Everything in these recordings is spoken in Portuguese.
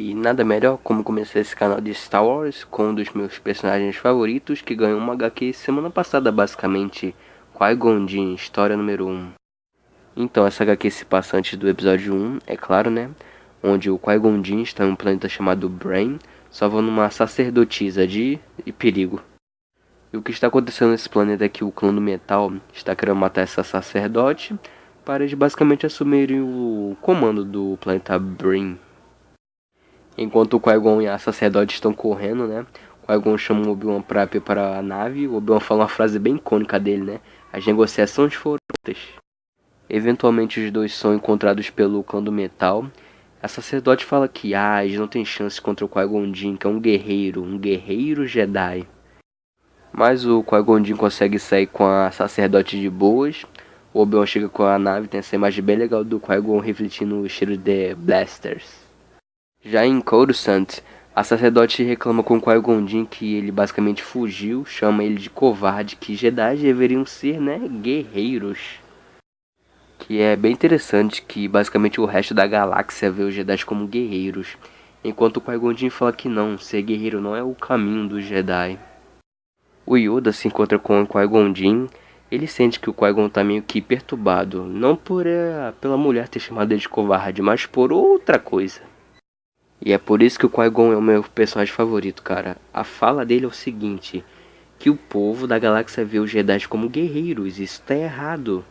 E nada melhor como começar esse canal de Star Wars com um dos meus personagens favoritos que ganhou uma HQ semana passada, basicamente, Qui-Gon Jinn, história número 1. Então, essa HQ se passa antes do episódio 1, é claro, né? Onde o Qui-Gon Jinn está em um planeta chamado Brain, salvando uma sacerdotisa de perigo. E o que está acontecendo nesse planeta é que o clã do metal está querendo matar essa sacerdote para eles basicamente assumirem o comando do planeta Brain. Enquanto o Qui-Gon e a sacerdote estão correndo, né? O Qui-Gon chama o Obi-Wan pra preparar a nave. O Obi-Wan fala uma frase bem icônica dele, né? As negociações foram feitas. Eventualmente os dois são encontrados pelo clã do metal. A sacerdote fala que eles não tem chance contra o Qui-Gon Jinn, que é um guerreiro Jedi. Mas o Qui-Gon Jinn consegue sair com a sacerdote de boas. O Obi-Wan chega com a nave, tem essa imagem bem legal do Qui-Gon refletindo o cheiro de blasters. Já em Coruscant, a sacerdote reclama com Qui-Gon Jinn que ele basicamente fugiu, chama ele de covarde, que Jedi deveriam ser, né, guerreiros. Que é bem interessante que basicamente o resto da galáxia vê os Jedi como guerreiros, enquanto o Qui-Gon Jinn fala que não, ser guerreiro não é o caminho dos Jedi. O Yoda se encontra com o Qui-Gon Jinn. Ele sente que o Qui-Gon tá meio que perturbado, não pela mulher ter chamado ele de covarde, mas por outra coisa. E é por isso que o Qui-Gon é o meu personagem favorito, cara. A fala dele é o seguinte: que o povo da galáxia vê os Jedi como guerreiros, isso tá errado.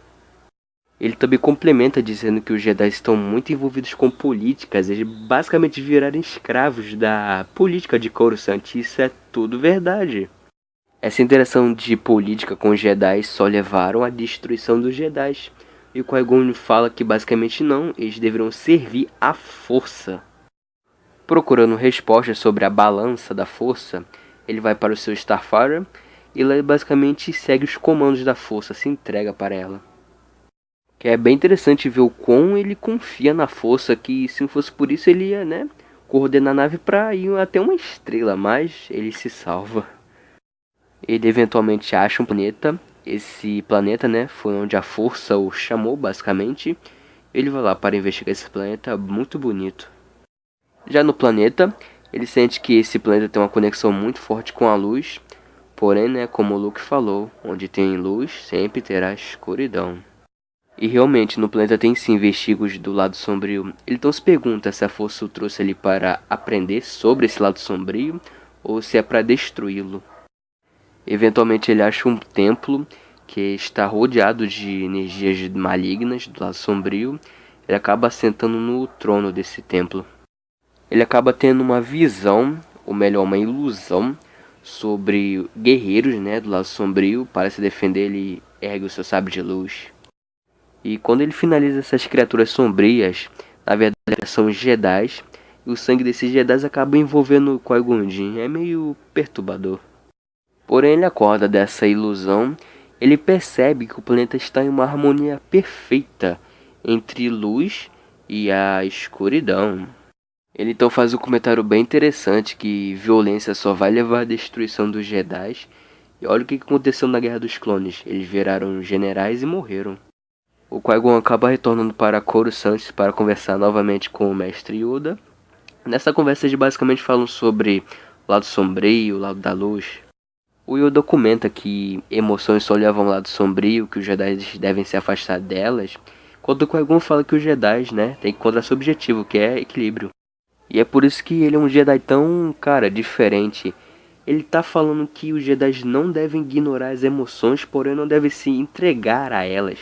Ele também complementa dizendo que os Jedi estão muito envolvidos com políticas, eles basicamente viraram escravos da política de Coruscant, isso é tudo verdade. Essa interação de política com os Jedi só levaram à destruição dos Jedi. E o Qui-Gon fala que basicamente não, eles deveriam servir à força. Procurando respostas sobre a balança da força, ele vai para o seu Starfighter e lá ele basicamente segue os comandos da força, se entrega para ela. Que é bem interessante ver o quão ele confia na força, que se não fosse por isso ele ia, né, coordenar a nave para ir até uma estrela, mas ele se salva. Ele eventualmente acha um planeta, esse planeta, né, foi onde a força o chamou basicamente. Ele vai lá para investigar esse planeta muito bonito. Já no planeta, ele sente que esse planeta tem uma conexão muito forte com a luz. Porém, né, como o Luke falou, onde tem luz, sempre terá escuridão. E realmente, no planeta tem sim vestígios do lado sombrio. Ele então se pergunta se a força o trouxe ali para aprender sobre esse lado sombrio, ou se é para destruí-lo. Eventualmente ele acha um templo que está rodeado de energias malignas do lado sombrio. Ele acaba sentando no trono desse templo. Ele acaba tendo uma visão, ou melhor, uma ilusão, sobre guerreiros, né, do lado sombrio. Para se defender, ele ergue o seu sabre de luz. E quando ele finaliza essas criaturas sombrias, na verdade são Jedi, e o sangue desses Jedi acaba envolvendo o Qui-Gon Jinn. É meio perturbador. Porém, ele acorda dessa ilusão. Ele percebe que o planeta está em uma harmonia perfeita entre luz e a escuridão. Ele então faz um comentário bem interessante que violência só vai levar à destruição dos Jedi. E olha o que aconteceu na Guerra dos Clones. Eles viraram generais e morreram. O Qui-Gon acaba retornando para Coruscant para conversar novamente com o Mestre Yoda. Nessa conversa eles basicamente falam sobre o lado sombrio, o lado da luz. O Yoda comenta que emoções só levam ao lado sombrio, que os Jedi devem se afastar delas. Enquanto o Qui-Gon fala que os Jedi, né, tem que encontrar seu objetivo, que é equilíbrio. E é por isso que ele é um Jedi tão, cara, diferente. Ele tá falando que os Jedi não devem ignorar as emoções, porém não devem se entregar a elas.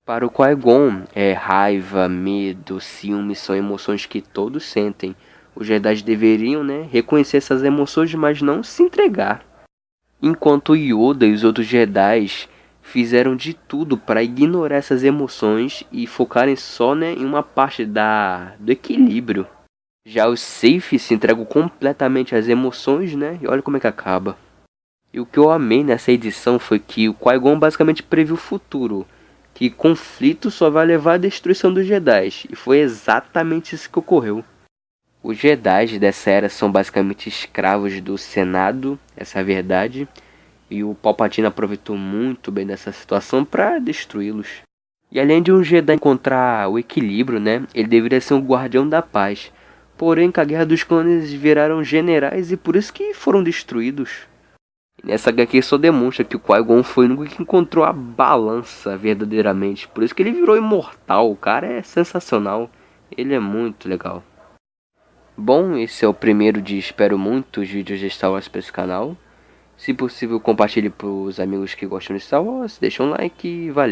Para o Qui-Gon, raiva, medo, ciúme são emoções que todos sentem. Os Jedi deveriam, né, reconhecer essas emoções, mas não se entregar. Enquanto Yoda e os outros Jedi fizeram de tudo para ignorar essas emoções e focarem só, né, em uma parte do equilíbrio. Já os Sith se entregam completamente às emoções, né? E olha como é que acaba. E o que eu amei nessa edição foi que o Qui-Gon basicamente previu o futuro. Que conflito só vai levar à destruição dos Jedi. E foi exatamente isso que ocorreu. Os Jedi dessa era são basicamente escravos do Senado, essa é a verdade. E o Palpatine aproveitou muito bem dessa situação para destruí-los. E além de um Jedi encontrar o equilíbrio, né? Ele deveria ser um guardião da paz. Porém, com a Guerra dos Clones viraram generais e por isso que foram destruídos. E nessa HQ só demonstra que o Qui-Gon foi o único que encontrou a balança verdadeiramente. Por isso que ele virou imortal. O cara é sensacional. Ele é muito legal. Bom, esse é o primeiro de espero muitos vídeos de Star Wars para esse canal. Se possível, compartilhe para os amigos que gostam de Star Wars. Deixa um like e valeu.